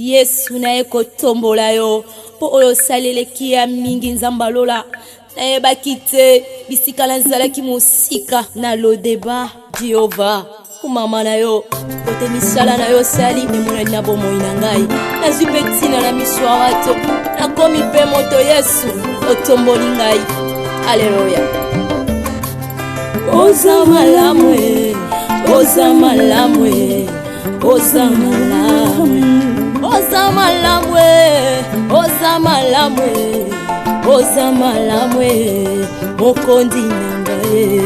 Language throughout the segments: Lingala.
Yesu na eko tombola yo po oyo saleleki ya mingi nzambalola na bakite bisika na zalaki musika na lodeba Jehova kumama na yo kote misala na yo sali emona na bomoi na ngai nazwi betina na miswa wato nakomi pe moto Yesu otomboli ngai haleluya oza malamwe oza malamwe oza malamwe oza malamwe oza malamwe oza malamwe mokondi nangaye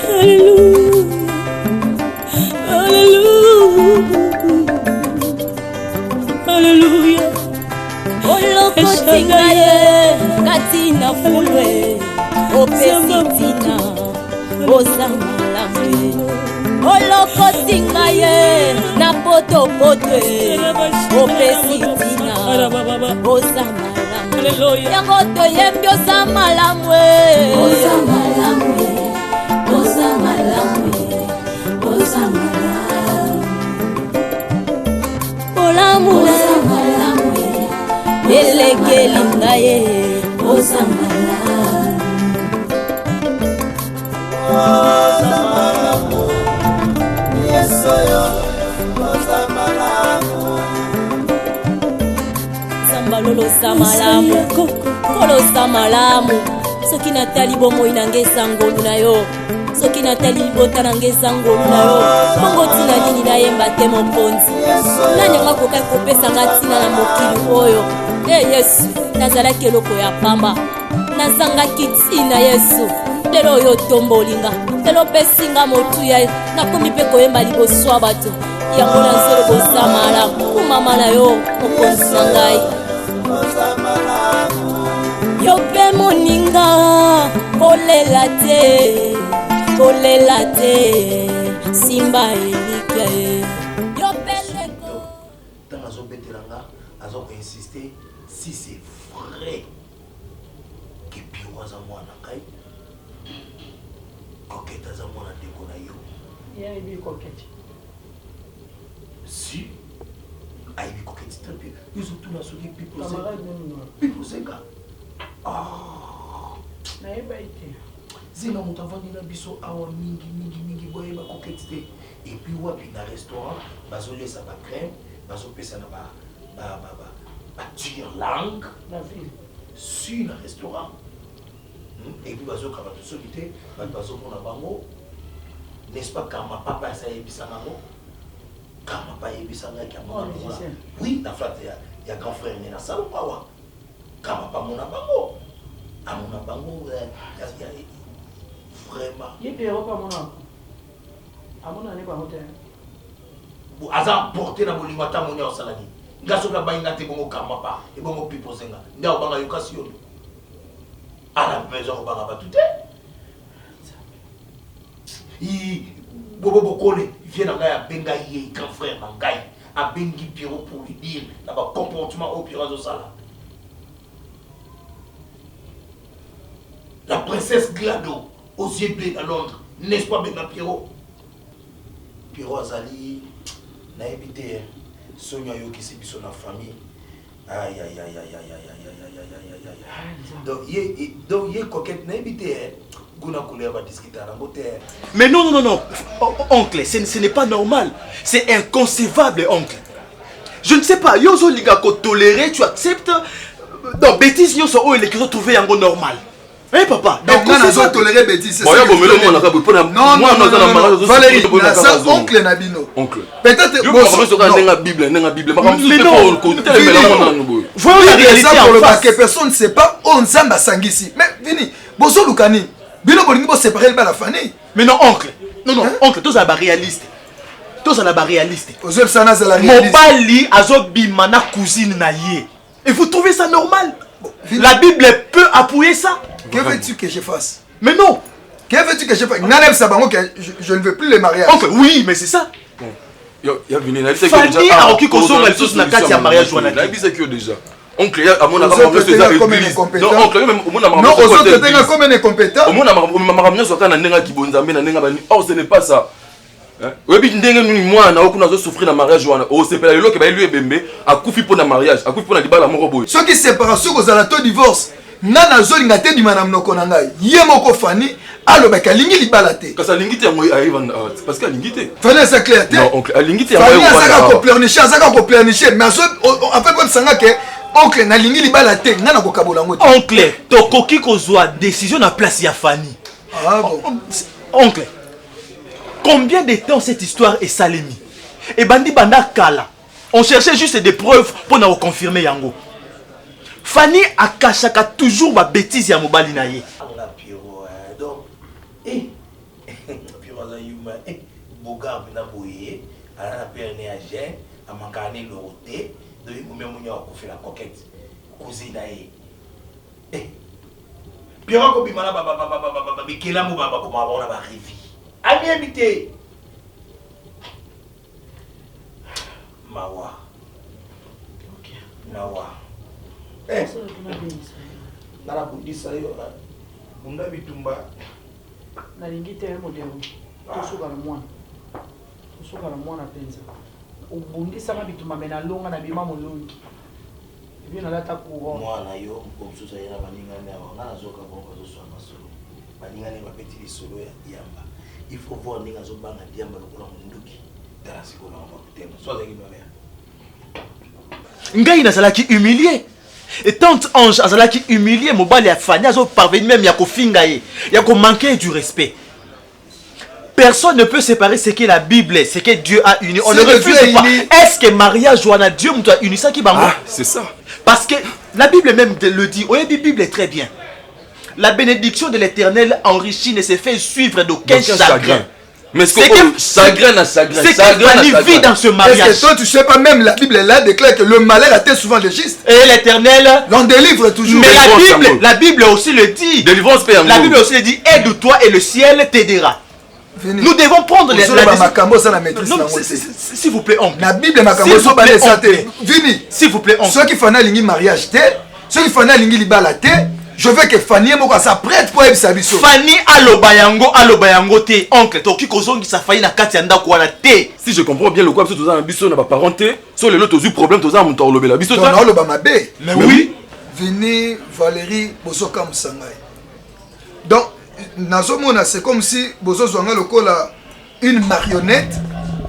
haleluya haleluya olokotinga ye katina fulwe opesitina oza malamwe olokotinga ye na potopotwe opesitina oza malamwe yango toyembi oza malamwe oza malamwe oza malamwe oza malamwe oza malamwe elekeli ngaye oza malamwe oza malamwe yesoyo oza malamwe sambalolo sa malamu kolo sa malamu soki natali bomoi nange ezangolu na yo soki natali libota nange ezangolu na yo bongo ntina nini nayemba te mokonzi nani anga kokai kopesanga ntina na mokili oyo Yesu nazalaki eloko ya pamba nazangaki ntina Yesu lelo oyo otombolinga lelo pesinga motuya nakomi mpe koyemba liboso ya bato yango nazelo bosa malamu kumama na yo mokonzi na ngai yo pe moninga kolela te simba elika yo pe leko tant azobetelanga azoinsister si c'est vrai que Piro aza mwana ngai kokete aza mwana ndeko na yo yebi kokete si aibi kokete très bien ils ont tout la soki Pipo camarade non Pipo Zenga nayeba ite Zenga moto avandi na biso awa mingi boyeba kokete te et puis wapi na restaurant bazolesa ba crème bazopesa na ba tire langue la ville sur le restaurant et puis bazo kaba to soki te bazo mona bango n'est-ce pas kama papa ça yebisa nango kama papa yebisa ngaki amona oui la fête ya grand frère na salo pawa kama pa mona bango amona bango ya vraiment yebe ropa mona amona ne ba hotel bu aza porter na bolingo tango nya osalani ngaso ka bayinga te bongo kama pa e bongo Pipo Zenga nda obanga yokasi yo ala besoin obanga ba tuté bobo kole vient na ya benga ye grand frère na ngai a bengi Piro pour lui dire na ba comportement au Piro zo sala la princesse Glado aux yeux bleus à Londres n'est-ce pas benga Piro azali na ebité Sonia yo qui c'est biso na famille aïe donc ye coquette na ebité guna couleur va discuter na boté. Mais non, oncle, ce n'est pas normal. C'est inconcevable, oncle. Je ne sais pas, yozo liga ko tolérer, tu acceptes. Non, bêtises yo so o les qui ont trouvé un normal. Hein papa? Donc on a toléré bêtises. Non, Valérie, ça oncle Nabino. Oncle. Peut-être que Bible, mais non. Voyons la réalité en face. Que personne ne sait pas on Nzamba sangisi. Mais vini, bozo lukani. Bino bolingi bo séparer la famille. Mais non oncle. Non, oncle, tous à réaliste. Tous à la réaliste. Ozeb sana za la réaliste. Mobali azobima na cousine na ye. Et vous trouvez ça normal? La Bible peut appuyer ça. Que veux-tu que je fasse? Mais non. Que veux-tu que je fasse? Je ne veux plus les mariages. Oncle, oui, mais c'est ça. Fanny a occupe qu'on soit na kati ya mariage wana. Na bisa que déjà. Oncle, à mon avis, comme incompétent. Non, oncle, même non, aux autres, comme incompétent. Au moins, ma ramené sur un nenga qui bonzambe, na nenga bani. Oh, ce n'est pas ça. Oui, puis moi, on a souffert dans le mariage. On s'est fait que lui et Bembe a couffé pour le mariage, a couffé pour le mariage. Ceux qui séparent, ceux qui ont divorce, nana zoli ngate di manam noko nangai. Yemoko Fanny, allo baka lingi li balate. Parce que lingite parce que lingite. Fanny ça clair. Non, oncle, lingite Fanny ça ko pleurnicher, ça ko pleurnicher, mais en fait comme sanga que oncle na lingi li balate, nana ko kabola ngoti. Oncle, to koki ko zwa décision na place ya Fanny. Ah bon. Oncle, combien de temps cette histoire est salémi? Et bandi banda kala. On cherchait juste des preuves pour nous confirmer yango. Fanny a kachaka toujours ma bêtise ya mobali na ye. La Pierrot, donc, Pierrot a eu Boga na boye, a perné à Jean, a mancané le roté, de même on fait la coquette, cousine à Pierrot ko bimala baba bikela mo baba ko mabona ba rivi. Ami habité. Mawa. OK. Mawa. Nara budisa yo. Bunda bitumba. nalingi te modelo tosuka na mwana penza ubundisanga bituma mena longa na bima molongi ebyo nalata courant mwana yo mkomsusa yena baningane aba ngana zoka bongo zoswa masolo baningane bapeti lisolo ya diamba il faut voir ninga zobanga diamba lokola munduki tala sikola mabutema soza kimamea ngai nazalaki humilié. Et tante Ange azalaki humilié mobali ya Fanny azo parvenir même ya kofinga ye, ya ko manquer du respect. Personne ne peut séparer ce que la Bible est, ce que Dieu a uni. On ne refuse pas. Est-ce que mariage ou Dieu m'a uni ça qui va Ah, c'est ça. Parce que la Bible même le dit. Oui, la Bible est très bien. La bénédiction de l'Éternel enrichit ne se fait suivre d'aucun chagrin. Mais c'est que chagrin à chagrin. C'est que Fanny vit dans ce mariage. Est-ce que toi tu sais pas, même la Bible là déclare que le malheur atteint souvent le juste. Et l'Éternel l'en délivre toujours. Mais la Bible aussi le dit. Délivrance paix. La Bible aussi le dit, aide-toi et le ciel t'aidera. Nous devons prendre les s'il vous plaît, oncle. La Bible s'il vous plaît, oncle. Ceux qui font un mariage, ceux qui font un libalate, je veux que Fanny s'apprête pour être sabiso. Fanny alobayango te oncle toki kozongi sa fayi na kati anda ko na te. Si je comprends bien le quoi parce que toza na biso na ba parenté, so le lot ozu problème toza muto olobela biso ta. Non, loba mabe. Mais oui. Vini Valérie Bozoka Musangai. Donc nazomona c'est comme si bozo zwanga lokola une marionnette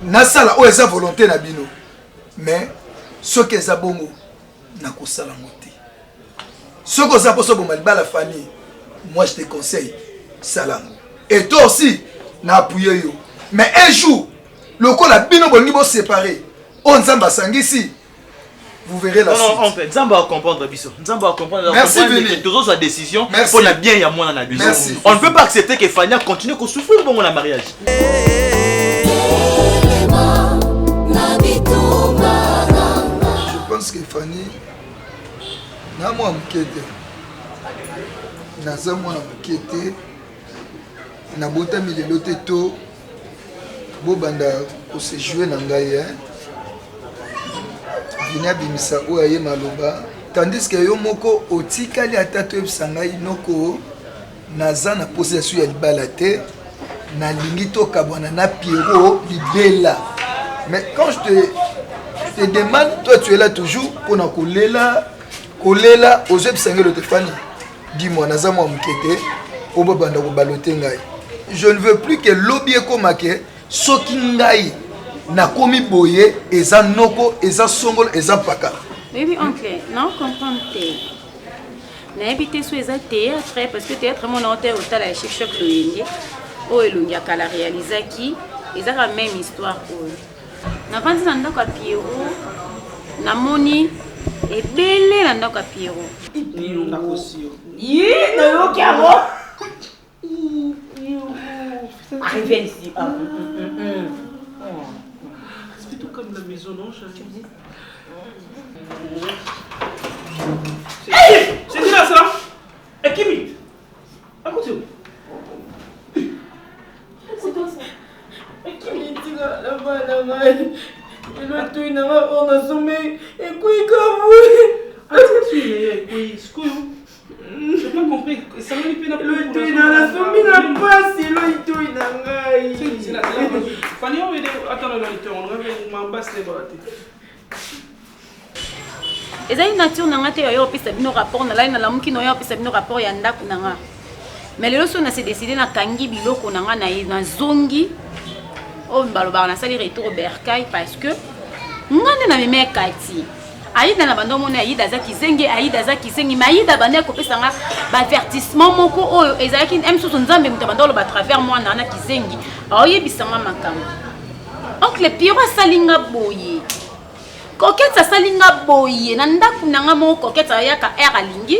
na sala o eza volonté na bino. Mais ce que eza bongo na ko sala ngote. Ce que ça peut la famille, moi je te conseille, salam. Et toi aussi, n'a appuyé yo. Mais un jour, le coup la bino bon niveau séparé, on zamba sangisi, vous verrez la suite. Non, on peut. Zamba va comprendre biso. Zamba va comprendre. Merci Vini. Toujours sa décision. Merci. Pour la bien y a moi dans la biso. On ne peut pas accepter que Fanny continue à souffrir bon la mariage. Je pense que Fanny na mwa mukete naza mwana mukete na botami lelo te to bobanda kose jouer na ngai vini abimisa oyo aye maloba tandis que yo moko otikali ata toyebisa ngai noko naza na possession ya libala te nalingi tokabwana na Pierrot libela. Mais quand je te demande, toi tu es là toujours pour na kolela Kolela Ozeb Sangelo Tefani. Dis-moi, Nazama Mkete, Obabanda Balote Ngai. Je ne veux plus que l'obie komake, Sokingai, Nakomi Boye, Eza Noko, Eza Songol, Eza Paka. Oui, oncle, non, comprends. Na habité sous Eza théâtre, parce que théâtre, mon auteur, au tala, chez Choc Loyenge, au Elunga, Kala réalisaki, ils ont la même histoire pour eux. Na pas dit dans le Pierrot, na moni. Et belé la ndoka Pierrot. Arrivez ici. C'est plutôt comme la maison, non, chérie? C'est dit là, ça? Et qui m'y? À côté où? C'est toi ça? Et qui m'y dit là-bas, là-bas? Et le tout, il on a sommé. Et quoi, il a j'ai pas compris. Ça m'a dit que le tout, il a sommé la passe. Et le tout, il a. C'est la Fanny, ezali nature nanga te oyo opesa bino rapport nalali nalamuki na oyo opesa bino rapport ya ndako nanga mais lelo so nase décidé nakangi biloko nanga na zongi oyo balobaka nasali retour bercail parce que nga nde namemi ekati aïda na bando mona aïda za kizengi aïda za kizengi mais aïda bande kopesa nga baavertissement moko oyo ezalaki msusu nzambe moto bando oloba travers mwana na kizengi aoyebisanga makambo oncle Pierrot asalinga boye kokete asalinga boye na ndako nanga moko kokete ayaka air alingi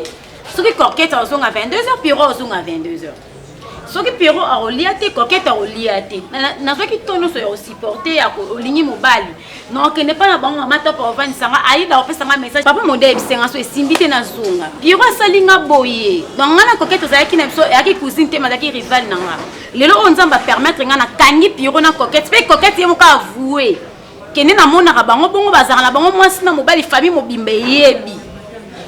soki kokete azonga 22h Pierrot azonga 22h soki Pierrot arolia te kokete arolia te nazwaki tono so ya osupporte ya olingi mobali donc ne pas na bango amata pa ovanisanga aïda opesanga message papa modèle ebisenga so esimbi te na zonga Pierrot asalinga boye donc nga na kokete ozalaki na biso eyaki cousine te mazalaki rival nanga lelo oyo nzambe apermettre nga na kangi Pierrot na kokete mpe kokete ye moko avoué kende namonaka bango bongo bazala na bango mwasi na mobali famille mobimba eyebi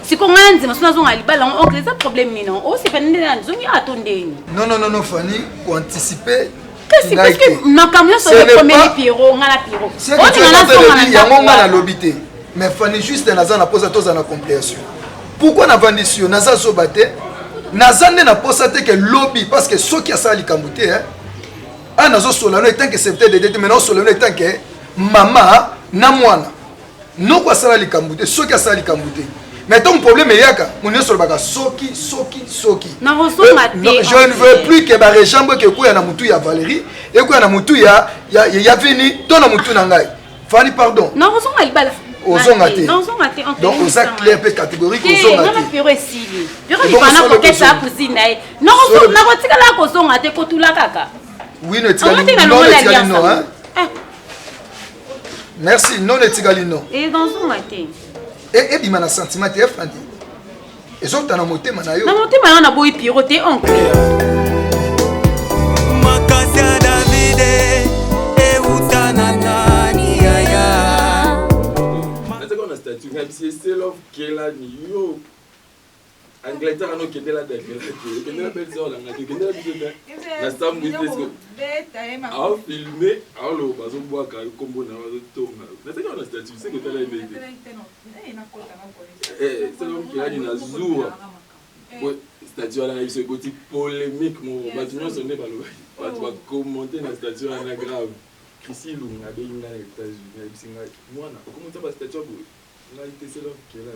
siko nga nzima so nazonga libala yango oncle eza problème nini osepene nde na nzongi atondeni non Fanny koanticipe kasi parce que makambo nyonso ekomeli Pierrot nga na Pierrot yango nga nalobi te mais Fanny juste naza na posa toza na compréhension pourquoi navandisi yo naza zoba te naza nde na posa te ke lobi parce que soki asala likambo te nazosolano etant que serviteur de dete mais nazosolano etant que mama na mwana noko asala likambo te soki asala likambo te mais ton problème est yaka mon sur baka soki na je ne veux plus que ba rejambe que kuya na mutu ya Valérie et kuya na mutu ya Vini ton na mutu na ngai Fanny pardon na rozonga libala ozonga te donc on a clair peu catégorique ozonga te na Pierrot esili Pierrot libana ko kesa kusina na kotika la kozonga te kotula kaka oui no etikali non hein merci non etikali non et dans son matin et bima na sentiment te Fanny ezokta na motema na yo na motema na boyi Pierrot te oncle makasi ya Davide eutana nani yaya nataka na statut ngabisi self kela ni yo Angleterre no kendela de kendela belzo la ngati kendela bisoda na stambu desko a filmer a lo bazo boaka kombo na bazo tonga nataka na statut c'est que tala ebe c'est l'homme qui a dit na zour statut ala biso boti polémique mo batu nyonso ne balo batu ba commenter na statut ana grave Chrissy Lunga be inga na États-Unis bisinga mwana okomonta ba statut bo na c'est l'homme qui est là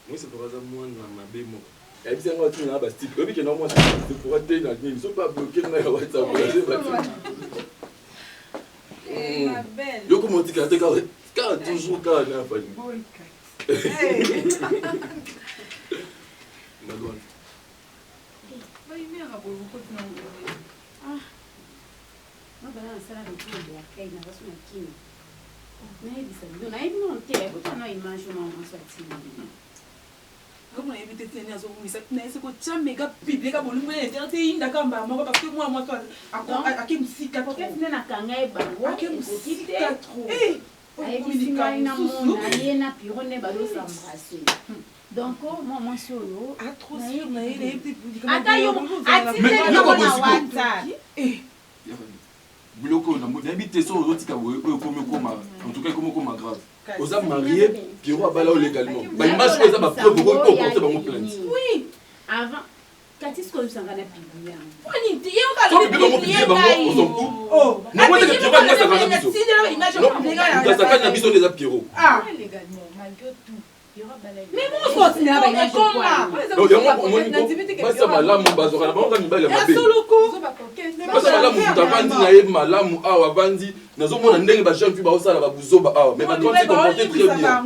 moi c'est pour ça moi na mabe mo et puis on va tenir na ba stick obi ke normalement c'est pour être dans le sont pas bloqués na WhatsApp ma belle yo comment tu quand toujours quand na Fanny Madouane vai mera pour vous continuer non ben ça là le tout de accueil na baso na kini naebisa bino nayebi no te ekotana image mama swatini comme on a évité de tenir son ministère mais c'est que tu méga public à volume te inda kamba moko parce que moi toi à qui me sika trop kokete na kanga e bango à qui me sika trop communication na mona yena Pierrot ne balo s'embrasser donc moi solo a trop sûr na ele ata yo atile yo na WhatsApp biloko na mode habité so ozotika boye oyo koma en tout cas koma grave oza marié Pierrot abala légalement ba image ko za ba preuve ko porter bango plainte oui avant katis ko usanga na biblia Fanny ti yo ka so biblia bango bango ozonku na mode que Pierrot ngasa kana biso si de image publique ngasa kana biso les Pierrot légalement malgré tout mais moi aussi na ba image ko donc yango omoni basa malamu bazoka na bango mibale mabe basa malamu mutavandi na ye malamu awa bandi nazomona ndenge ba jeune fille ba osala ba buzoba awa mais ba doit se comporter très bien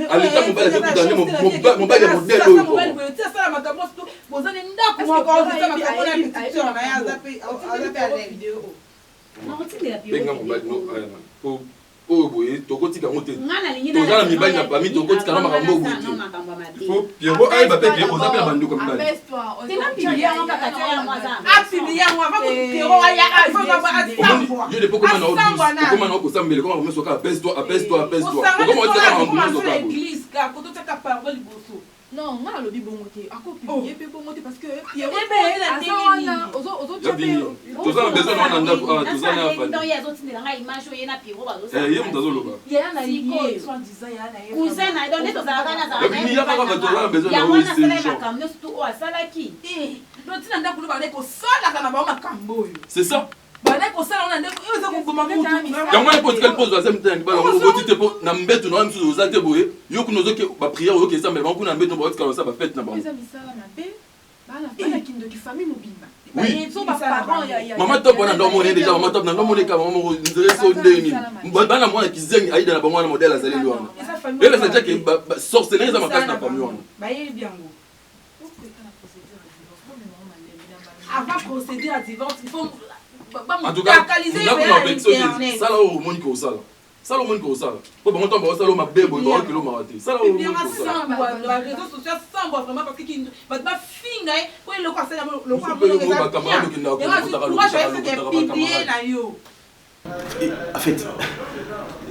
à l'état mobile avec tout dans mobile modèle oyo mobile ça ça makambo to bozane ndako mo ko ça makambo na picture na ya zape vidéo non tindela benga mobile no aya oyo boye tokotika ngo te toza na mibali na pami tokotika na makambo boye te fo Pierrot ayeba pe Pierrot oza pe na bandeko mibali yo de poko mana okosambele koma komeso ka apaise-toi okoma oteka na bango nyonso kako Non, moi, le bon côté. À quoi publier, puis bon côté parce que. Il y a c'est ça. Yango na pote quel pose va semter ngi bala ngo tite po na mbeto na msu uzate boye yo kuno zoke ba prière yo ke ça mais ba kuna mbeto ba otka ça ba fête na ba oui maman top na ndo mone déjà maman top na ndo mone ka maman mo ndreso ndeni bana mwana kizengi aida na ba mwana modèle azali lwana elle ça dit que sorcellerie za makasi na famille wana ba yeli biango avant procéder à divorce il faut en tout cas, ça là au monde qui ça là. Ça au monde qui ça là. Pour bon temps ba ça là ma bébé ba kilo ma raté. Ça là au monde qui ça. La réseau social sans vraiment parce que qui va pas finga pour le quoi ça le quoi ba camarade qui n'a pas moi je vais faire des publier là yo. En fait,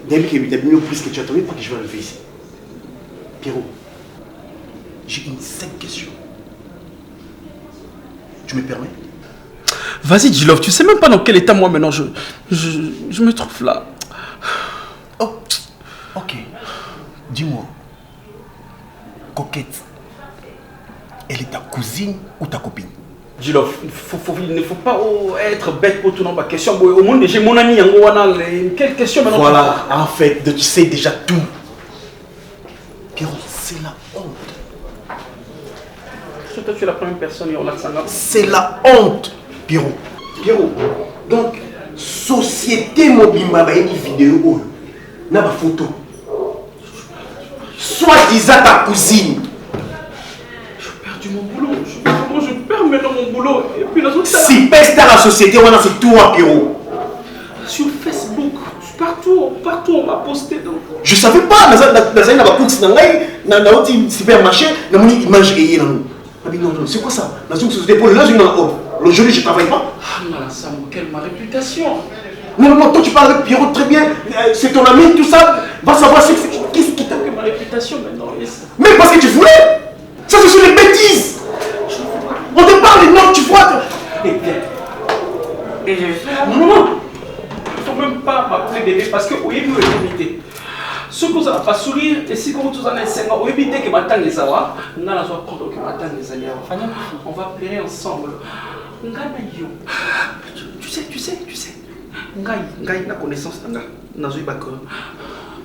dès que il a mis plus que tu as trouvé pour que je vais arriver ici. Pierrot, j'ai une simple question. Tu me permets? Vas-y, Djilov, tu sais même pas dans quel état moi maintenant je me trouve là. Oh, ok. Dis-moi, Coquette, elle est ta cousine ou ta copine? Djilov, il ne faut pas être bête pour tout non pas question. Au monde j'ai mon ami Yangowana. Quelle question maintenant? Voilà, en fait, tu sais déjà tout. Pierrot, c'est la honte. Toi, tu es la première personne et on l'a sangam. C'est la honte, Pierrot. Pierrot, donc, société mobimba ba une vidéo, n'a pas photo. Soi-disant ta cousine. J'ai perdu mon boulot. Je perds maintenant mon boulot. Et puis les autres. Si peste à la société, on a c'est toi, Pierrot. Sur Facebook, partout on m'a posté. Donc. Je savais pas, dans un supermarché, dans mon image et non, c'est quoi ça? Dans une société pour aujourd'hui, je ne travaille pas. Ah, ça quelle ma réputation. Non, toi tu parles avec Pierrot très bien, c'est ton ami, tout ça. Va savoir qu'est-ce qui t'a fait ma réputation maintenant. Mais parce que tu voulais. Ça, ce sont des bêtises. On te parle, non, tu vois. Non, il ne faut même pas m'appeler bébé parce que oui, vous limité. Ce que vous n'avez pas sourire, et si vous avez 5 ans, vous évitez que maintenant les awa, on a la joie contre que maintenant les alliés, on va pleurer ensemble. Tu sais, Ngai na connaissance na zoe bako.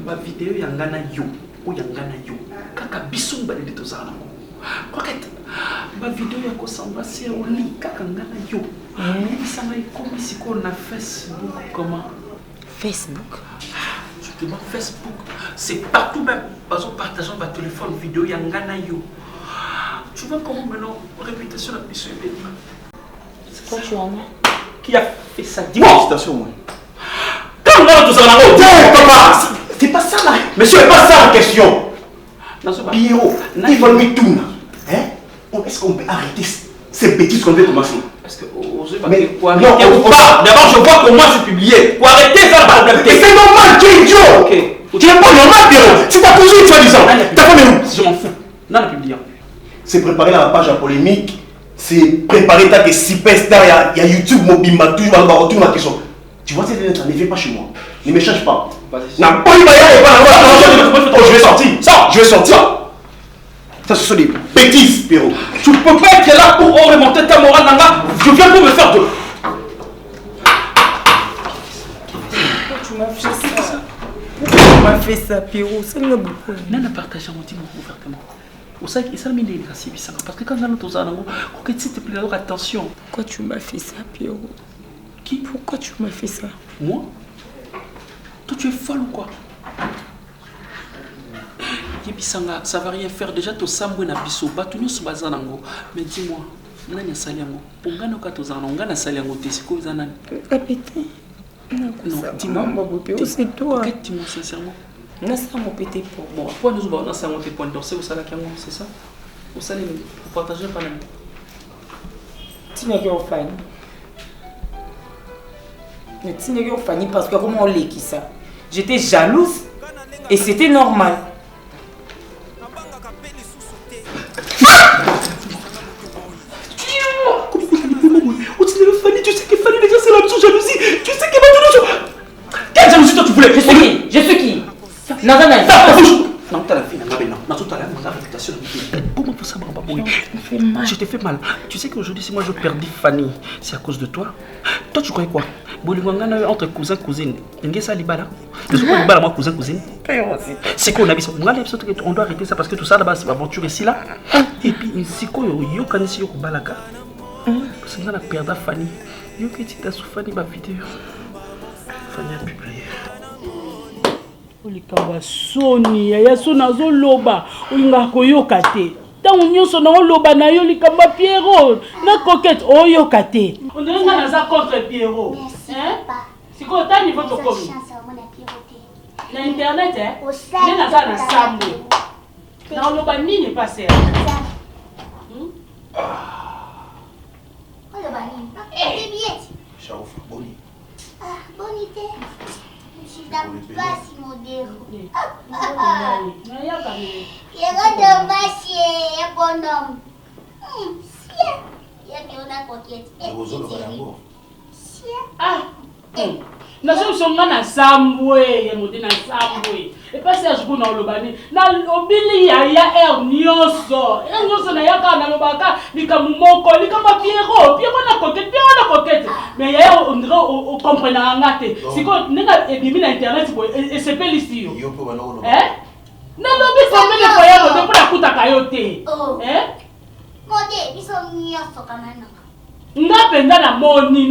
Ma vidéo yangana yo, ou yangana yo. Kaka bisou balé de tozana. Coquette. Ma vidéo yako samba c'est au lit kaka ngana yo. Ça m'a comme si on a Facebook comment? Facebook. Je te Facebook, c'est partout même. Parce qu'on partage ma téléphone vidéo yangana yo. Tu vois comment maintenant réputation la mission est belle. C'est quoi tu en as? Qui a fait ça? Dis-moi. Félicitations, moi. Quand on a tout ça, c'est pas ça là. Monsieur, c'est pas ça la question. Pierrot, il faut lui tourner. Est-ce qu'on peut arrêter ces bêtises qu'on veut commencer? Est-ce que mais quoi? Non, d'abord je vois comment c'est publié. Pour arrêter ça, mais c'est normal, tu es idiot. Ok. Tu n'es pas normal, Pierrot. C'est ta cousine, tu as dit ça. Ta femme est où? Je m'en fous. Non, la publié. C'est préparer la page à polémique. C'est préparer ta que superstar, il y a YouTube, Mobimba, toujours dans le retour ma question. Tu vois, cette lettre, ne viens pas chez moi. Ne me change pas. Non, pas je vais sortir. Ça, je vais sortir. Ça, ce sont des bêtises, Pierrot. Tu ne peux pas être là pour remonter ta morale, Nanga. Je viens pour me faire de. Tu m'as fait ça. Pourquoi tu m'as fait ça, Pierrot? Ça m'a beaucoup. Non, ne partage mon dis-moi ouvertement. Ça, ça m'a dit parce que quand on a tous en s'il te plaît, alors attention. Pourquoi tu m'as fait ça, Pierrot? Qui? Pourquoi tu m'as fait ça? Moi? Toi, tu es folle ou quoi? Yebisanga, ça va rien faire. Déjà, tu sambo na biso, batunyo subazanango. Mais dis-moi, nani asaliango? Ongana katozana, ongana saliango tesiko zanani. Répétez. Non, dis-moi. C'est toi. Dis-moi sincèrement. Non, ça m'a pété pour moi. Pourquoi nous avons ça monté point d'or? C'est où ça la caméra, c'est ça? Où ça les pour partager par là. Tu n'es qu'au fan. Mais tu n'es qu'au fan parce que comment on l'est qui ça? J'étais jalouse et c'était normal. Non, t'as la fille, la réputation. Comment faut savoir pas mourir? Je t'ai fait mal. Tu sais qu'aujourd'hui, si moi je perdis Fanny, c'est à cause de toi. Toi, tu croyais quoi? Bolingwanga entre cousin cousine. Ngesa libala. Tu sais quoi moi cousin cousine? C'est qu'on a dit ça. On doit arrêter ça parce que tout ça là-bas, c'est aventure ici là. Et puis si quoi yo kanisi yo balaka. Parce que on a perdu Fanny. Yo que tu t'as souffert ma vidéo. Fanny a publié. Olikawa soni ya sona zo loba olinga koyoka te tango nyonso na oloba na yo likamba Pierrot na coquette oyoka te on dirait nga naza contre Pierrot hein siko ta niveau to komi na internet hein ne naza na sambo na oloba nini passer oloba nini eh bien Chaouf boni bonité. Je n'ai pas si moderne. Il y a un homme, un bonhomme. Il y a une coquette. Ah, nasomsonga na sambwe ya mode na sambwe et pas Serge kuna olobani na obili ya air nyonso na yaka na lobaka likamumoko likama Pierrot na coquette mais ya on dirait on comprendre ngate siko ninga ebimi na internet ko esepeli siyo na lobi somene ko ya mode pour akutaka yo te mode biso nyonso kanana nga penda na moni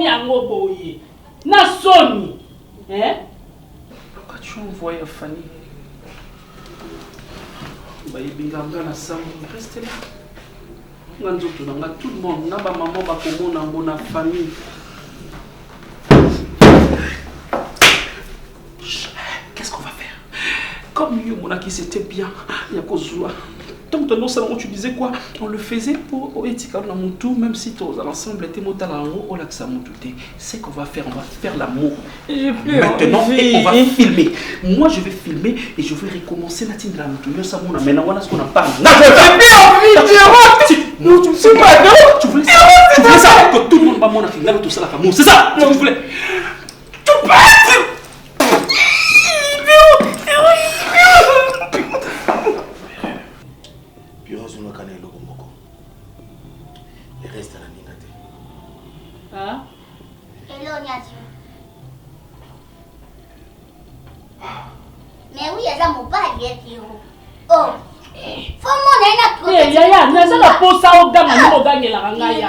yango boye na soni Pourquoi tu envoies Fanny? Baïbinganga na sam reste là. Nganzoto nanga tout le monde na ba maman ba komona ngona famille. Qu'est-ce qu'on va faire? Comme yo monaki c'était bien, ya kozua. Donc dans salon tu disais quoi? On le faisait pour étiqueter dans mon tout, même si tous l'ensemble était motalango au lac samouté. C'est qu'on va faire, on va faire l'amour. Maintenant et on va filmer. Moi je vais filmer et je vais recommencer la team de la moto. Yo samona maintenant voilà ce qu'on en parle. Non, tu sais pas, tu voulais ça que tout le monde va mon affaire, tout ça la famille. C'est ça, tu voulais. Tu passes. Le reste à la ningate. Ah? Hello, Niadio. Mais oui, il y a mon bail, Pierrot. Oh! Faut mon aîné. Yaya, naza la posa au ganga ni oganye la ngaya.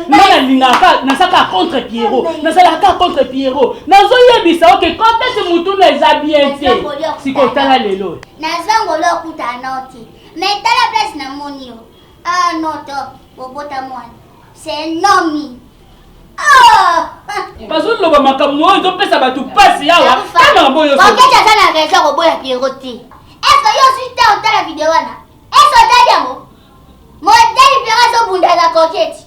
Nana lingaka, nasaka contre Pierrot. Nasaka contre Pierrot. Nazo yebisa OK, quand est-ce mutu na za bien té. Siko tala lelo. Naza ngolo kuta noti. Mais tala place na monio. Ah non top, bobota moi. C'est un homme. Ah! Bazo loba makambo nzo pesa batu pasi yawa. Kama boyo. Baketa sana raison roboya Pierrot. Est-ce que yo suis dans la vidéo là? Est-ce que t'as modèle Pierrot bunda la coquette.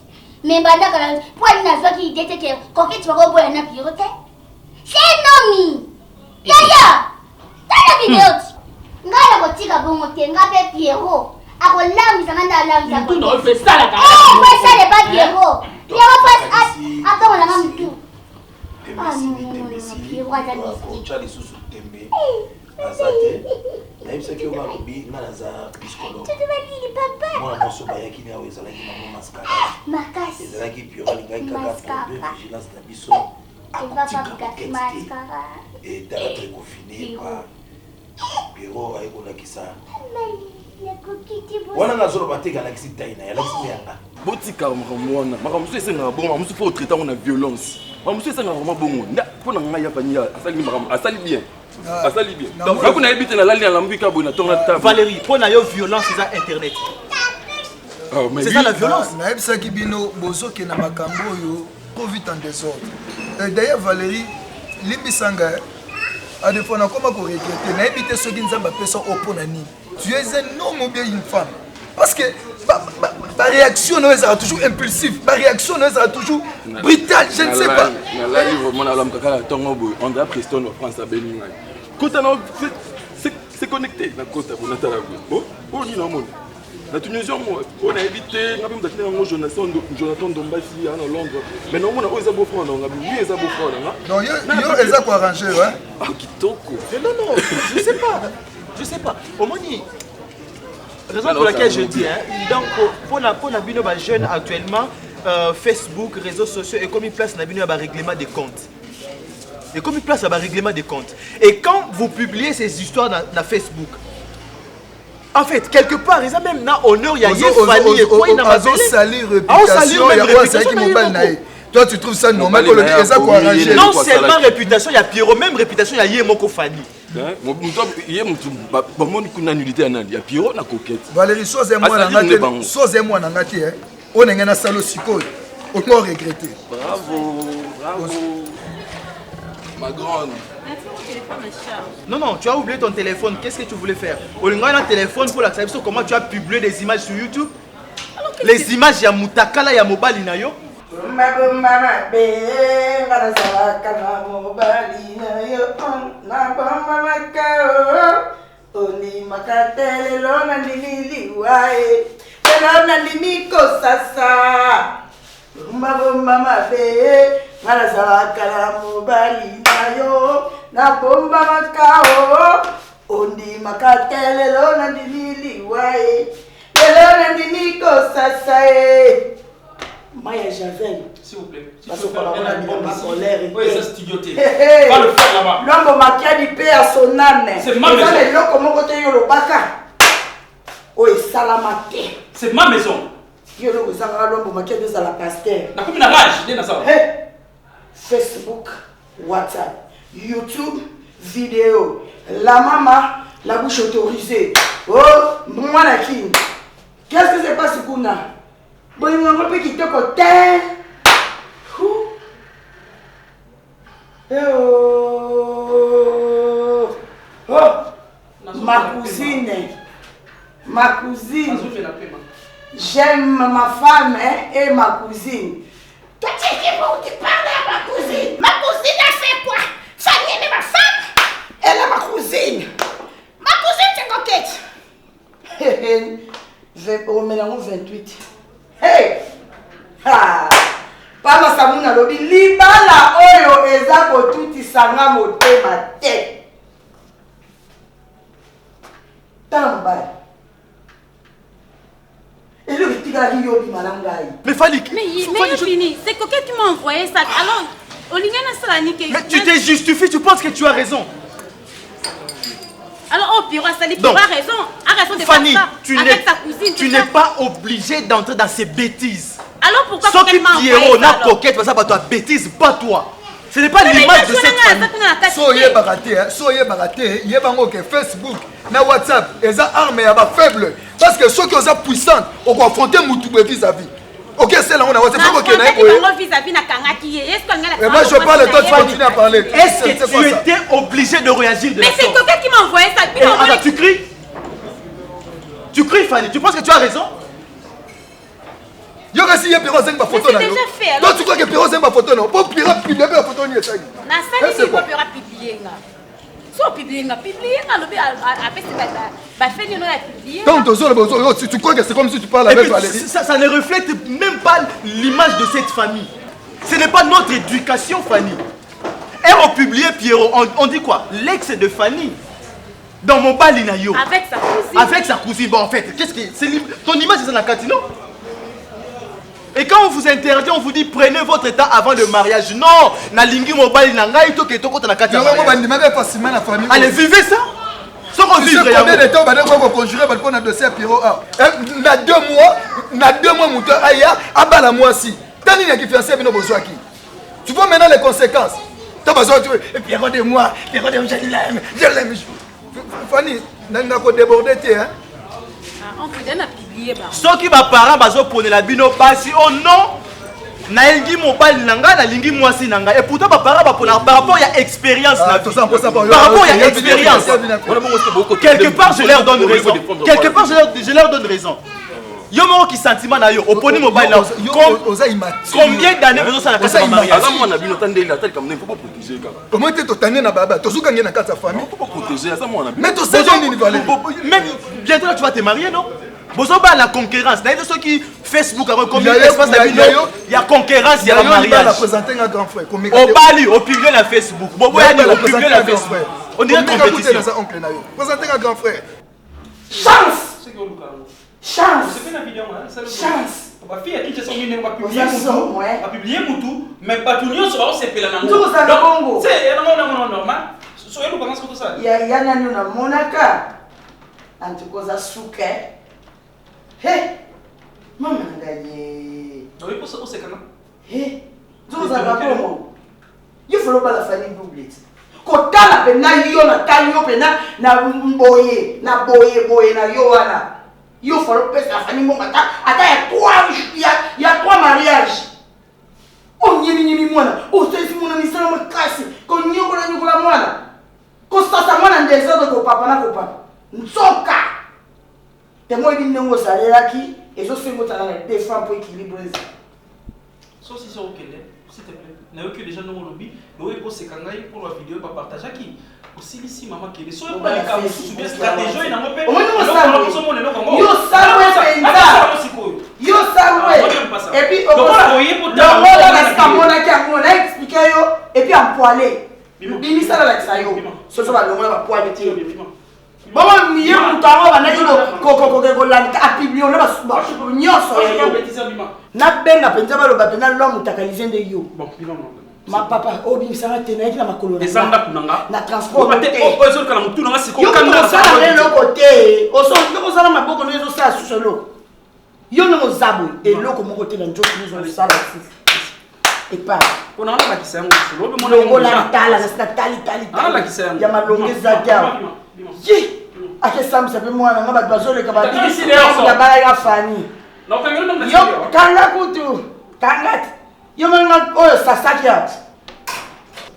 Mais banda kana pour une fois qui était que coquette va roboya na Pierrot. C'est un homme. Yaya. Dans la vidéo. Ngala kotika bongo te ngape Pierrot. Ako lamisa nganda lamisa. Tu n'as fait ça la cara. Ouais, ça n'est pas Pierrot. Pierrot passe après on a même tout. Ah non, Pierrot a mis. Azate, naïm ce qui est au Marobi, Nanaza, Piscolo. Tu te vas dire, papa. Moi, je suis allé à la maison, mascara. Marcas. Et là, qui pure, il y a mascara. vigilance de Bisso. Il va fabriquer mascara. Et t'as été confiné par Pierrot, avec on a qui ça. Wana na zolo bateka na kisi taina ya lakisi yanga. Botika makamwana, makamusu esenga bongo, mamusu faut traiter on a violence. Mamusu esenga vraiment bongo. Nda pona ngaya fanya asali makam, asali bien. Asali bien. Donc quand on a habité na lali na mbika bona tona table. Valérie, pona yo violence ça internet. C'est ça la violence. Na ebisa kibino bozoke na makambo yo trop vite en désordre. D'ailleurs Valérie limbisanga a des fois na koma ko regretter na ebité soki nzamba pesa opona ni. Tu es un homme ou bien une femme. Parce que ma réaction sera toujours impulsive, ma réaction sera toujours brutale, je ne sais pas. On a pris en France à Bénin. C'est connecté. On a évité, Jonathan Dombassi à Londres. Mais non, on a osé beau front. Donc, il y a quoi arranger, hein? Ah, Kitoko. Non, je sais pas. Je sais pas. Au moins, raison pour laquelle je dis, donc, pour la jeune actuellement, Facebook, réseaux sociaux, et comme il place un règlement des comptes. Et comme il place un règlement des comptes. Et quand vous publiez ces histoires dans Facebook, en fait, quelque part, ils ont même honneur, il y a Fanny et quoi, il n'a salir réputation. Toi, tu trouves ça normal que le gars ça quoi arranger? Non seulement réputation, il y a Pierrot, même réputation, il y a Yemoko Fanny. Valérie, chose et moi n'a gâté. On est un salaud psycho. On va regretter. Bravo. Ma grande. Non, tu as oublié ton téléphone. Qu'est-ce que tu voulais faire? On a un téléphone pour l'accepter. Comment tu as publié des images sur YouTube? Les images, il y a Moutakala, il y a Mobali Nayo. Na bomba makao ondi makatele lona ndilili wae lona ndiniko sasa Maya Javel s'il vous plaît parce qu'on a ma colère oui ça studioté va le faire là-bas l'homme makiadi paix à son âme c'est ma maison le loko moko te yo lobaka o salamate c'est ma maison yo loko sanga l'homme makiadi za la pasteur na comme na rage dès na ça Facebook WhatsApp YouTube, vidéo, la maman, la bouche autorisée. Oh, moi la king. Qu'est-ce que c'est pas ce qu'on a? Bon, il m'a pas quitté côté. Oh, ma cousine. J'aime ma femme et ma cousine. Toi, tu es qui pour te parler à ma cousine? Ma cousine a fait quoi? Fanny est ma femme, elle est ma cousine. Ma cousine, c'est coquette. Je vais au mélange 28. Hey! Ah! Pas ma samuna lobi. Libala oyo ezako tuti sanga motema te. Tamba. Mais Fanny, mais fini, c'est coquette qui m'a envoyé ça. Alors, mais tu t'es justifié, tu penses que tu as raison. Alors, Pierrot, ça dit qu'il a raison. A raison de Fanny, faire ça avec sa cousine. Tu n'es pas obligé d'entrer dans ces bêtises. Alors, pourquoi sauf que Pierrot n'a coquette, parce que toi, bêtise, pas toi. Ce n'est pas l'image de cette famille. Soyez baraté, il y a Facebook, na WhatsApp, et ça arme et faible. Parce que ceux qui sont puissants, on va affronter Moutoubé vis-à-vis. Ok, c'est là où on a WhatsApp. Et moi je parle, toi tu continues à parler. Est-ce que tu étais obligé de réagir de mais c'est quelqu'un qui m'a envoyé ça. Attends, tu cries? Tu cries, Fanny? Tu penses que tu as raison? Yo kasi ye Pierrot zeng ba photo na yo. Toi tu crois que Pierrot zeng ba photo na? Pour Pierrot publier ba photo ni ça. Na sali ni ko Pierrot publier nga. So publier nga lobi après c'est ba fait ni no ya publier. Quand tu crois que c'est comme si tu parles avec Valérie. Ça ne reflète même pas l'image de cette famille. Ce n'est pas notre éducation, Fanny. Et on publie Pierrot, on dit quoi? L'ex de Fanny. Dans mon balinayo. Avec sa cousine. Avec sa cousine. Bon en fait, qu'est-ce que c'est ton image c'est la Catino? Et quand on vous interdit, on vous dit prenez votre temps avant le mariage. Non, na lingi mobile na ngai to keto kota na kati ya mariage. Allez, vivez ça. Sans qu'on vive. Combien de temps on va conjurer pour notre dossier à Pierrot? Na 2 mois mouton aya abala moi si. Tani na qui fiancé bino bozwaki. Tu vois maintenant les conséquences. Tu as besoin de Pierrot de moi, Pierrot de je l'aime. Fanny, n'a pas débordé hein. On peut donner à publier. Ceux qui va parents bazo pone la bino basi oh non na lingi mobile nanga na lingi mwasi nanga et pourtant ba parents ba pona par rapport à expérience là tout ça par rapport à expérience quelque part je leur donne raison quelque part je leur donne raison yo moko ki sentiment na yo oponi mobile là combien d'années vous ça la casa mariage alors moi na bino tande la telle comme il faut pas protéger quand comment tu t'es na baba to suka ngena kata famille faut pas protéger ça moi na mais to sais ni valeur même bientôt tu vas te marier non bozo ba la concurrence na ceux qui Facebook avant combien d'espace na bino il y a concurrence il y a mariage la présenter un grand frère au bali au publier la Facebook bobo ya ni au publier la Facebook On dirait compétition. Présentez un grand frère. Chance. Chance. C'est une vidéo, Chance. Ma fille a quitté son milieu, va publier Moutou, mais pas tout le monde se fait la Tout ça, Congo. C'est normal. Soyez le balance comme ça. Il y a un monaka. En tout cas, ça souke. Hé, maman a gagné. Oui, pour ça, c'est quand même. Hé, tout ça va comment? Il faut pas la famille doublée. Quand la pena yo na talio pena na boye na yoana. Il faut pas la famille mon mata. Ata il y a trois mariages. On y mwana. O c'est mon ami ça me casse. Quand nyoko la mwana. Quand ça mwana ndeza de papa na papa. Nsoka. Te moi bin nengo salela ki et je sais mota na défend pour équilibrer ça. So si c'est OK, s'il te plaît. Na yo que déjà no lobby, no e ko sekangai pour la vidéo pas partager ki. Aussi ici maman qui est so pas les cas sous bien stratégie na mo pe. Yo sawe et puis on a expliqué yo et puis en poiler. Bimi ça la ça yo. So va longola ba poiler ti. Baba miye mutawa banaki ko la apibli on ba nyoso na benga penza ba lo ba na lo mutakalize nde yo. Ma papa obi sanga tena na makolo na transport ozo kana mutu na siko kanga ça le côté ozo ko sala maboko no ezo sa susolo yo no mozabu et loko mo côté na njo nous on sala et pas on a la kisango solo be mo la tala na tali ya malongeza dia ji ake samsa pe mwana ngaba bazole ka ba ya bala ya fani yo kanga kutu kanga yo manga oyo sasakia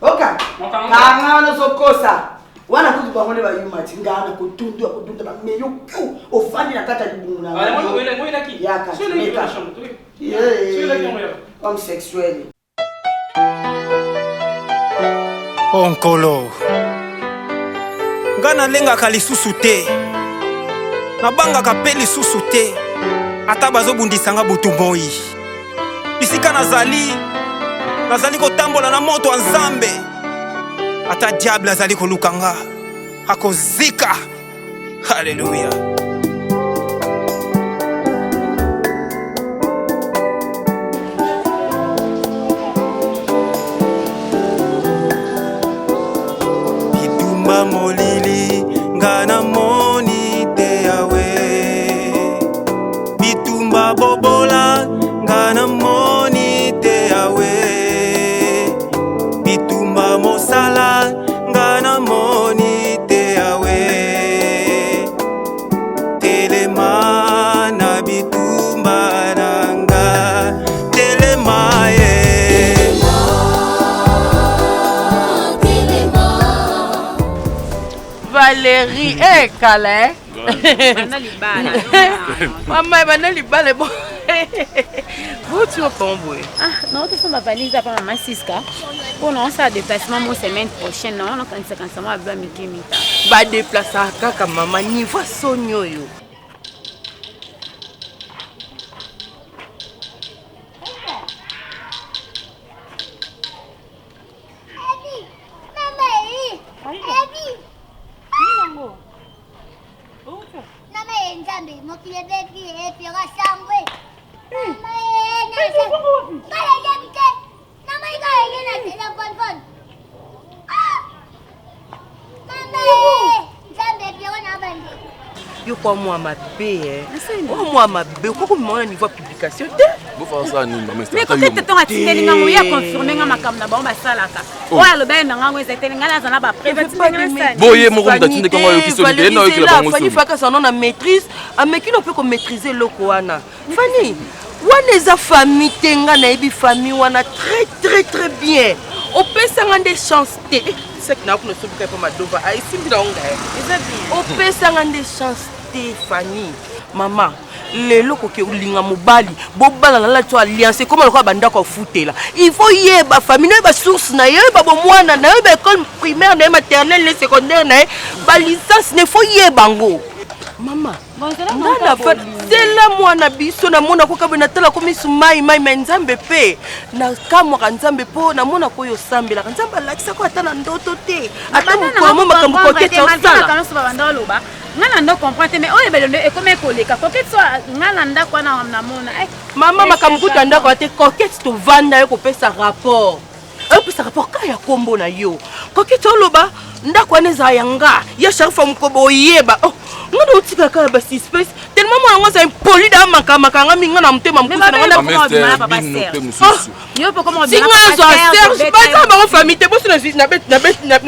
oka kanga no sokosa wana kutu bangone ba yumati ngana kutundu ba meyo ku ofandi na kata libungu na ya ka homosexuel onkolo nga nalengaka lisusu te nabangaka mpe lisusu te ata bazobundisanga butu moi bisika nazali kotambola na moto ya nzambe ata diable azali kolukanga akozika. Haleluya. Bitumba molili ngana moni te yawe, bitumba bobola ngana moni te yawe, bitumba mosala ngana moni te yawe, telema na bitumba nanga telema ye. Valérie, Calais. Maman, bana libala bon. Où tu vas tomber? Ah, non, tu fais ma valise après maman Siska. Pour nous, ça déplacement la semaine prochaine. Non, on a quand ça va Mikimita. Ba déplacer kaka maman niveau sonyo yo. Yo kwa moi ma bé oh moi ma bé ko mo niveau publication te bo fa ça ni maman mais quand tu t'en atindeli ngango ya confirmer nga makam na ba salaka oya lo ba ngango ezateli ngala zana ba privé boye mo ko mtatinde ko yo kisolide na yo ki la bango Fanny faka ça non na maîtrise ameki no peut ko maîtriser loko wana Fanny wana eza famille tenga na ebi famille wana très bien o pesa ngande chance te c'est que na ko no sobuka pa madova ai simbira onga eza bien o pesa ngande chance te Fanny maman lelo ko ke ulinga mobali bobala na la to alliance comme le banda ko futela il faut yeba famille ba source na yeba bo mwana na yeba école primaire na maternelle et secondaire na ba licence ne faut yeba ngo Mama, ngana fa tela mwana biso na mona ko kabena tala ko misu mai nzambe pe na kamwa ka nzambe po na mona ko yo sambela nzamba lakisa ko atana ndoto te ata ko mo makambo ko ke tsala kana so banda loba ngana ndo comprendre mais oye belo e comme koleka ko ke so ngana nda kwa na mona mama makambo kutanda ko te ko ke to vanda yo ko pesa rapport pesa rapport ka ya kombo na yo ko ke to loba ndako aneza yanga ya sharifa mkobo yeba ngana utika ka ba space tellement moi ngoza impoli da makanga minga na mtema mkusa na ngana comment on papa serge yo peut comment bien serge pas ça ba famille te bosi na bet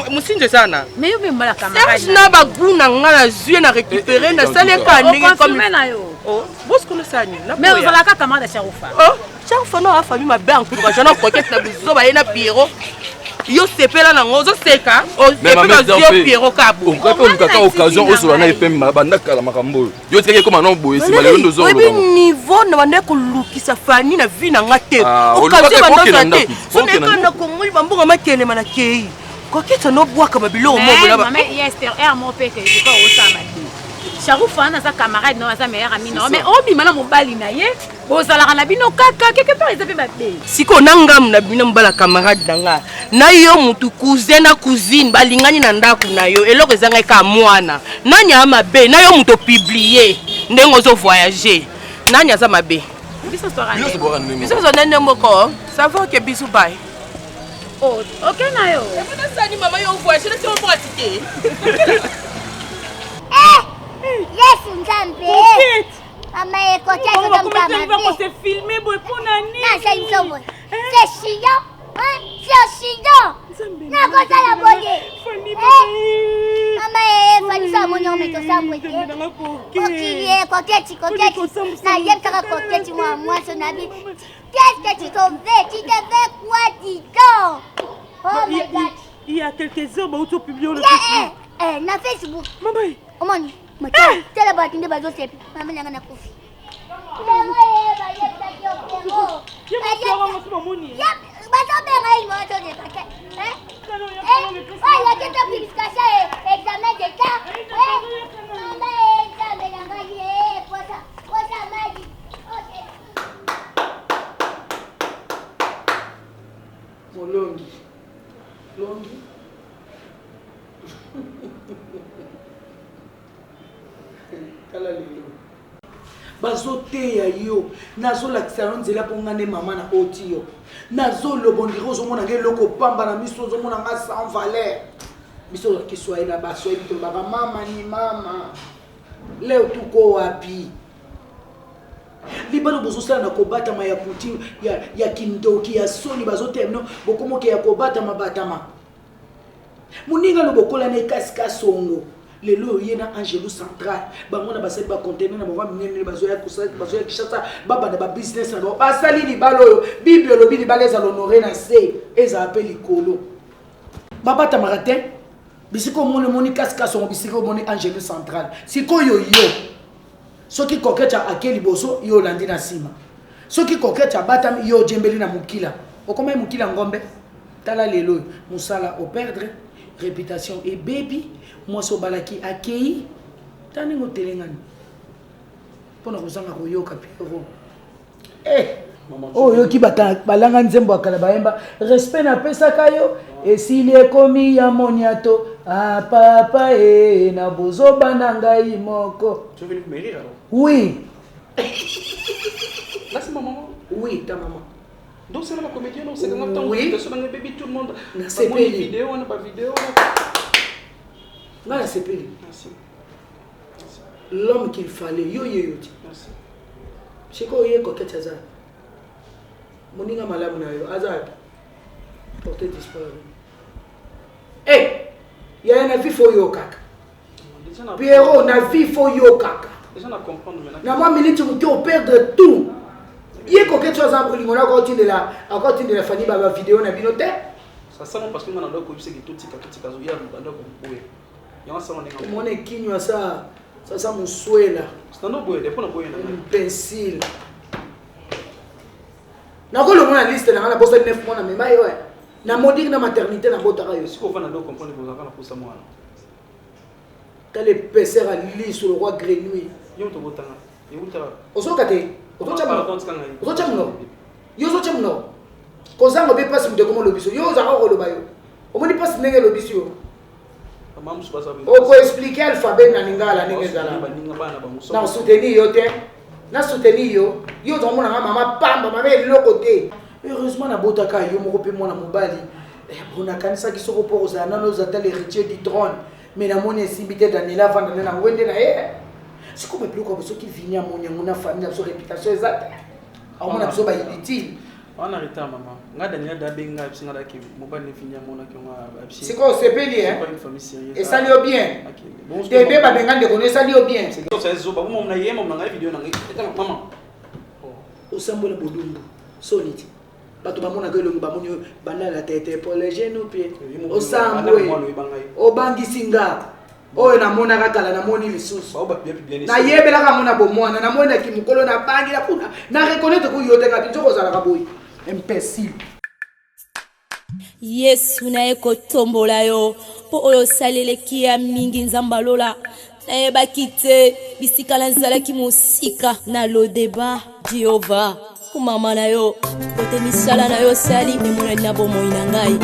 musinje sana mais yo mbala camarade serge na ba guna ngana zue na récupérer na sale ka ndenge comme bosi kono sani na mais on la ka camarade Charoufa Charoufa no a famille ma bien encouragé na coquette na biso ba yena Pierrot yo sepela na ngozo seka o sepela yo Pierrot kabo on peut une occasion au solana FM banda kala makambo yo teke comme non boye si malelo ndozo lo ba niveau na banda ko lukisa fani na vie na ngate occasion banda te so ne kana ko nguli bambonga makele mana kei ko kitso no bwaka babilo mo bola ba mais yes mo pe ke ko o sama Charoufa na sa camarade no sa meilleure amie non mais obi mana mobali na ye bozala na bino kaka quelque part ils appellent babe siko nangam na bino mbala camarade nanga na yo mutu cousin na cousine balingani na ndaku na yo eloko ezanga ka mwana nanya amabe na yo mutu publier ndengo zo voyager nanya za mabe biso soirée biso zo nene moko ça va que biso bye oh OK na yo ebona sani mama yo voyager na simo pratiquer Yes, Nzambe. Maman est coquette comme ta maman. On va se filmer pour nani. Non, c'est une somme. C'est chiant. Hein? C'est chiant. Non, quand ça la bonne. Maman est fallu ça mon nom mais tout ça moi. Coquille, coquette. Na yem sera coquette moi son ami. Qu'est-ce que tu t'en fais? Tu te fais quoi dis donc? Oh my God. Il y a quelques heures où tu publies le na Facebook. Maman. Omani. Mata, tela ba tinde ba zo sepi. Mama nyanga na kofi. Mama ba yeta yo pengo. Yep, ba zo be ngai mo to de paquet. Ya que ta publication examen de cas. Mama examen na ngai posa maji. Molongi. Longi. Kala lelo bazoteya yo nazolakisa yo nzela mpo nga nde mama na oti yo nazolobondiri ozomona nga eloko pamba na miso ozomona nga sans valeur biso ozakiswaye na baswaye bitolobaka mama ni mama leo tuko wapi libano bozosala na kobatama ya kuti ya kindoki ya soni bazoteya bino bokomoke ya kobatama batama moninga lobokola na ekasika songo lelo yena Angelo Central bangona basali ba conteneur na bava minene bazoya kishasa baba na ba business na basali ni balo bible lobi ni baleza l'honorer na se eza appel likolo baba ta maratin bisiko moni kaska son bisiko moni Angelo Central siko yo soki kokecha akeli boso yo landi na sima soki kokecha batami yo jembeli na mukila okoma mukila ngombe tala lelo musala au perdre réputation et baby moi so balaki akei tani ngotelengani pona kozanga koyoka Pierrot oyo ki balanga nzembo akala bayemba respect na pesa kayo esili ekomi ya moniato papa na bozoba na ngai moko. Tu es venu me rire alors? Oui. Là c'est ma maman? Oui, ta maman. Donc c'est la comédienne, c'est quand même oui. dans le bébé tout le monde. C'est pas vidéo, on n'a pas vidéo. Là c'est payé. Merci. L'homme qu'il fallait, yo. Merci. C'est quoi yé coquette azar? Moninga malamu na yo azar. Portée disparu. Il y a une vie for yo kaka. Pierrot, na vie for yo kaka. Déjà on comprendre maintenant. Na moi minute tu peux perdre tout. Yé coquette azar pour lingona ko tinde la famille ba vidéo na binote. Ça seulement parce que on a donc c'est que tout tika zo ya banda ko poe. Ya ça on est. Mon kinywa ça muswela. C'est non boye, depuis on boye na. Pencil. Na ko le mona liste na bossa 9 mois na mema yo. Na modique na maternité na botaka yo. Si ko va na do comprendre ko za na pour ça moi. T'as l'épaisseur à l'île sur le roi Grenouille. Ozo kate. Ozo chamuno. Yozo chamuno. Kozango be passe de comment lobiso. Yo za ko lobayo. Omoni passe nenge lobiso. Oko expliquer alphabet na lingala nenge zala. Na soutenir yo te. Na soutenir yo. Yo zo mona mama pamba mama lokote. Heureusement na botaka yo moko pe mona mobali. On a kanisa ki soko pour za nano za tel héritier du trône. Mais na moni simbité Daniela vanda na wende na c'est comme plus comme ceux qui viennent à mon famille sur réputation exacte. On a besoin d'inutile. On a arrêté maman. Nga Daniela dabenga singa ki mobali fini mona ki on c'est quoi c'est payé hein? Et ça lui bien. Des bébés benga de connaître ça lui bien. C'est ça zo ba mo na yema na vidéo na maman. Au sambola bodumbu solide. Bato bamona ke longo bamoni bana la tête pour les jeunes au pied. Au sambwe. Au bangi singa. Oyo namona kala namoni lisusu na yebela ka mona bomwana namona ki mukolo na bangi la kuna na reconnaître ko yote ka binzo kozala ka boy imbécile Yesu na eko tombola yo po oyo salele ki ya mingi nzambalola na yebaki te bisika na nzalaki mosika na lodeba Jehova kumama na yo kote misala na yo sali emona na bomoi na ngai